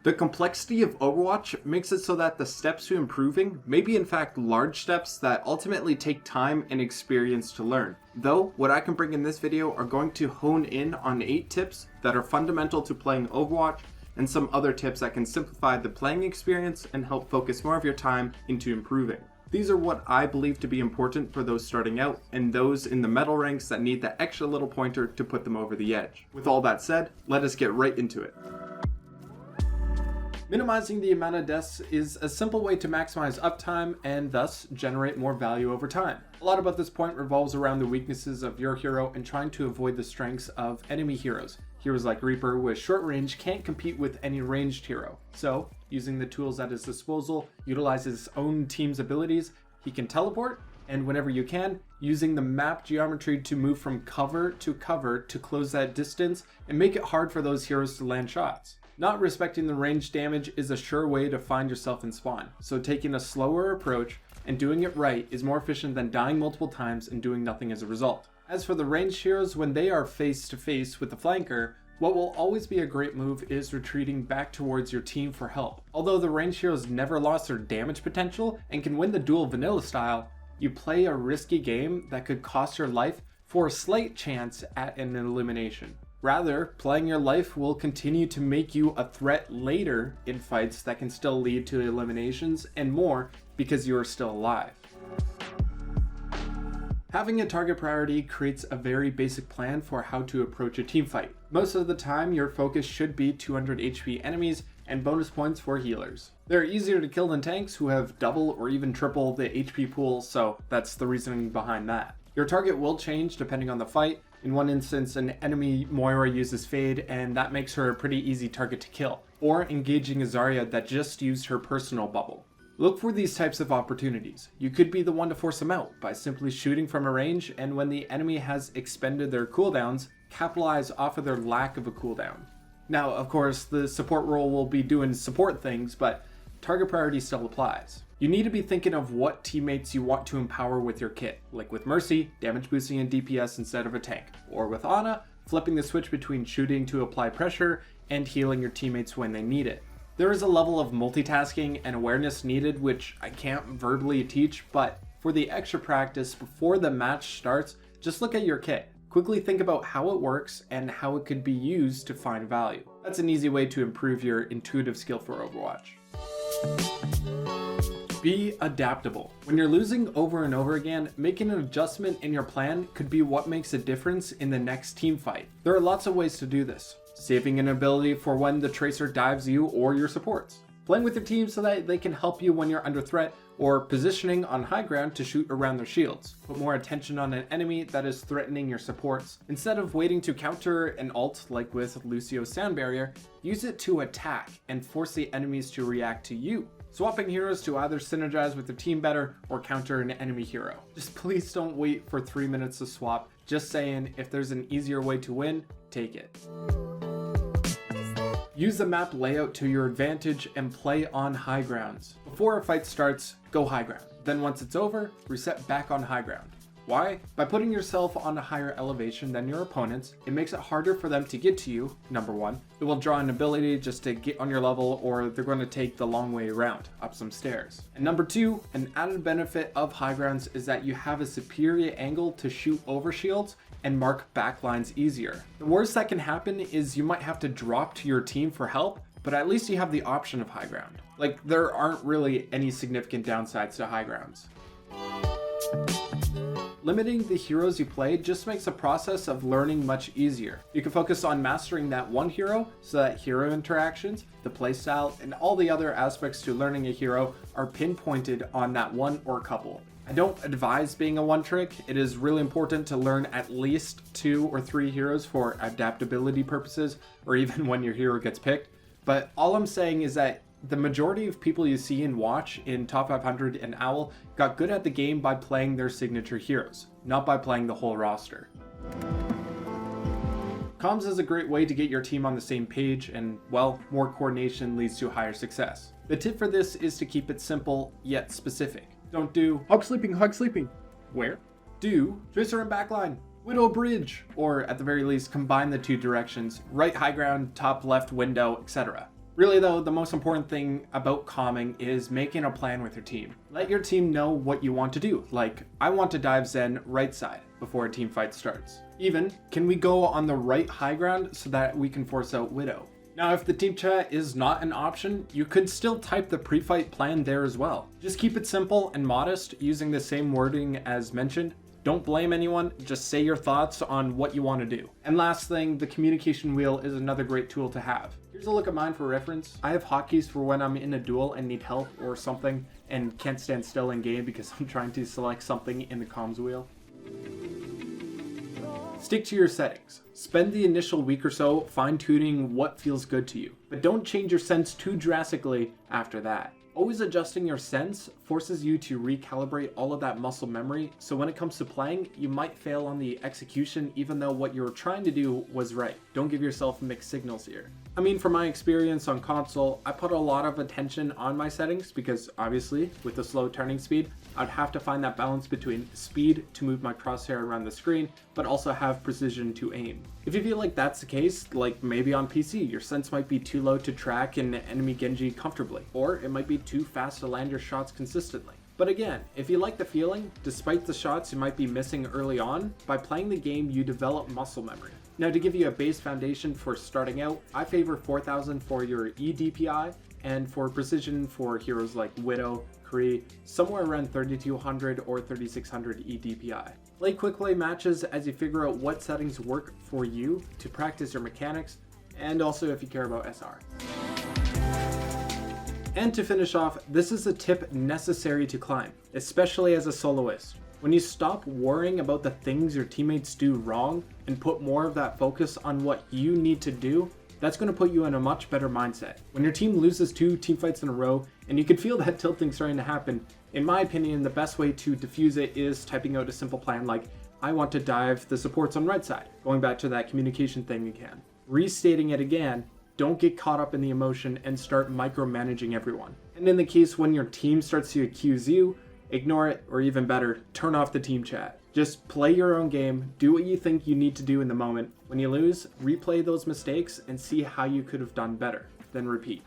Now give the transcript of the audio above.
The complexity of Overwatch makes it so that the steps to improving may be in fact large steps that ultimately take time and experience to learn. Though, what I can bring in this video are going to hone in on 8 tips that are fundamental to playing Overwatch and some other tips that can simplify the playing experience and help focus more of your time into improving. These are what I believe to be important for those starting out and those in the medal ranks that need that extra little pointer to put them over the edge. With all that said, let us get right into it. Minimizing the amount of deaths is a simple way to maximize uptime and thus generate more value over time. A lot about this point revolves around the weaknesses of your hero and trying to avoid the strengths of enemy heroes. Heroes like Reaper with short range can't compete with any ranged hero. So, using the tools at his disposal, utilize his own team's abilities, he can teleport, and whenever you can, using the map geometry to move from cover to close that distance and make it hard for those heroes to land shots. Not respecting the range damage is a sure way to find yourself in spawn, so taking a slower approach and doing it right is more efficient than dying multiple times and doing nothing as a result. As for the ranged heroes, when they are face to face with the flanker, what will always be a great move is retreating back towards your team for help. Although the ranged heroes never lost their damage potential and can win the duel vanilla style, you play a risky game that could cost your life for a slight chance at an elimination. Rather, playing your life will continue to make you a threat later in fights that can still lead to eliminations and more because you are still alive. Having a target priority creates a very basic plan for how to approach a team fight. Most of the time, your focus should be 200 HP enemies and bonus points for healers. They're easier to kill than tanks who have double or even triple the HP pool, so that's the reasoning behind that. Your target will change depending on the fight. In one instance, an enemy Moira uses Fade and that makes her a pretty easy target to kill, or engaging a Zarya that just used her personal bubble. Look for these types of opportunities. You could be the one to force them out by simply shooting from a range, and when the enemy has expended their cooldowns, capitalize off of their lack of a cooldown. Now, of course, the support role will be doing support things, but target priority still applies. You need to be thinking of what teammates you want to empower with your kit, like with Mercy, damage boosting and DPS instead of a tank, or with Ana, flipping the switch between shooting to apply pressure and healing your teammates when they need it. There is a level of multitasking and awareness needed which I can't verbally teach, but for the extra practice before the match starts, just look at your kit. Quickly think about how it works and how it could be used to find value. That's an easy way to improve your intuitive skill for Overwatch. Be adaptable. When you're losing over and over again, making an adjustment in your plan could be what makes a difference in the next team fight. There are lots of ways to do this. Saving an ability for when the tracer dives you or your supports. Playing with your team so that they can help you when you're under threat, or positioning on high ground to shoot around their shields. Put more attention on an enemy that is threatening your supports. Instead of waiting to counter an ult like with Lucio's sound barrier, use it to attack and force the enemies to react to you. Swapping heroes to either synergize with your team better or counter an enemy hero. Just please don't wait for 3 minutes to swap. Just saying, if there's an easier way to win, take it. Use the map layout to your advantage and play on high grounds. Before a fight starts, go high ground. Then once it's over, reset back on high ground. Why? By putting yourself on a higher elevation than your opponents, it makes it harder for them to get to you, number one. It will draw an ability just to get on your level, or they're going to take the long way around, up some stairs. And number two, an added benefit of high grounds is that you have a superior angle to shoot over shields and mark backlines easier. The worst that can happen is you might have to drop to your team for help, but at least you have the option of high ground. Like, there aren't really any significant downsides to high grounds. Limiting the heroes you play just makes the process of learning much easier. You can focus on mastering that one hero so that hero interactions, the playstyle, and all the other aspects to learning a hero are pinpointed on that one or couple. I don't advise being a one trick. It is really important to learn at least 2 or 3 heroes for adaptability purposes, or even when your hero gets picked. But all I'm saying is that the majority of people you see and watch in Top 500 and OWL got good at the game by playing their signature heroes, not by playing the whole roster. Comms is a great way to get your team on the same page, and well, more coordination leads to higher success. The tip for this is to keep it simple yet specific. Don't do hug sleeping. Where? Do tracer and backline, widow bridge, or at the very least combine the two directions, right high ground, top left window, etc. Really though, the most important thing about calming is making a plan with your team. Let your team know what you want to do, like, I want to dive Zen right side before a team fight starts. Even, can we go on the right high ground so that we can force out Widow? Now, if the team chat is not an option, you could still type the pre-fight plan there as well. Just keep it simple and modest, using the same wording as mentioned. Don't blame anyone, just say your thoughts on what you want to do. And last thing, the communication wheel is another great tool to have. Here's a look at mine for reference. I have hotkeys for when I'm in a duel and need help or something and can't stand still in game because I'm trying to select something in the comms wheel. Stick to your settings. Spend the initial week or so fine-tuning what feels good to you, but don't change your sense too drastically after that. Always adjusting your sense forces you to recalibrate all of that muscle memory, so when it comes to playing, you might fail on the execution even though what you were trying to do was right. Don't give yourself mixed signals here. I mean, from my experience on console, I put a lot of attention on my settings because obviously, with the slow turning speed, I'd have to find that balance between speed to move my crosshair around the screen, but also have precision to aim. If you feel like that's the case, like maybe on PC, your sense might be too low to track an enemy Genji comfortably, or it might be too fast to land your shots consistently. But again, if you like the feeling, despite the shots you might be missing early on, by playing the game you develop muscle memory. Now, to give you a base foundation for starting out, I favor 4000 for your EDPI, and for precision for heroes like Widow, Kree, somewhere around 3200 or 3600 EDPI. Play quick play matches as you figure out what settings work for you to practice your mechanics, and also if you care about SR. And to finish off, this is a tip necessary to climb, especially as a soloist. When you stop worrying about the things your teammates do wrong and put more of that focus on what you need to do, that's going to put you in a much better mindset. When your team loses 2 teamfights in a row and you can feel that tilting starting to happen, in my opinion, the best way to diffuse it is typing out a simple plan like, I want to dive the supports on right side, going back to that communication thing again. Restating it again, don't get caught up in the emotion and start micromanaging everyone. And in the case when your team starts to accuse you, ignore it, or even better, turn off the team chat. Just play your own game, do what you think you need to do in the moment. When you lose, replay those mistakes and see how you could have done better, then repeat.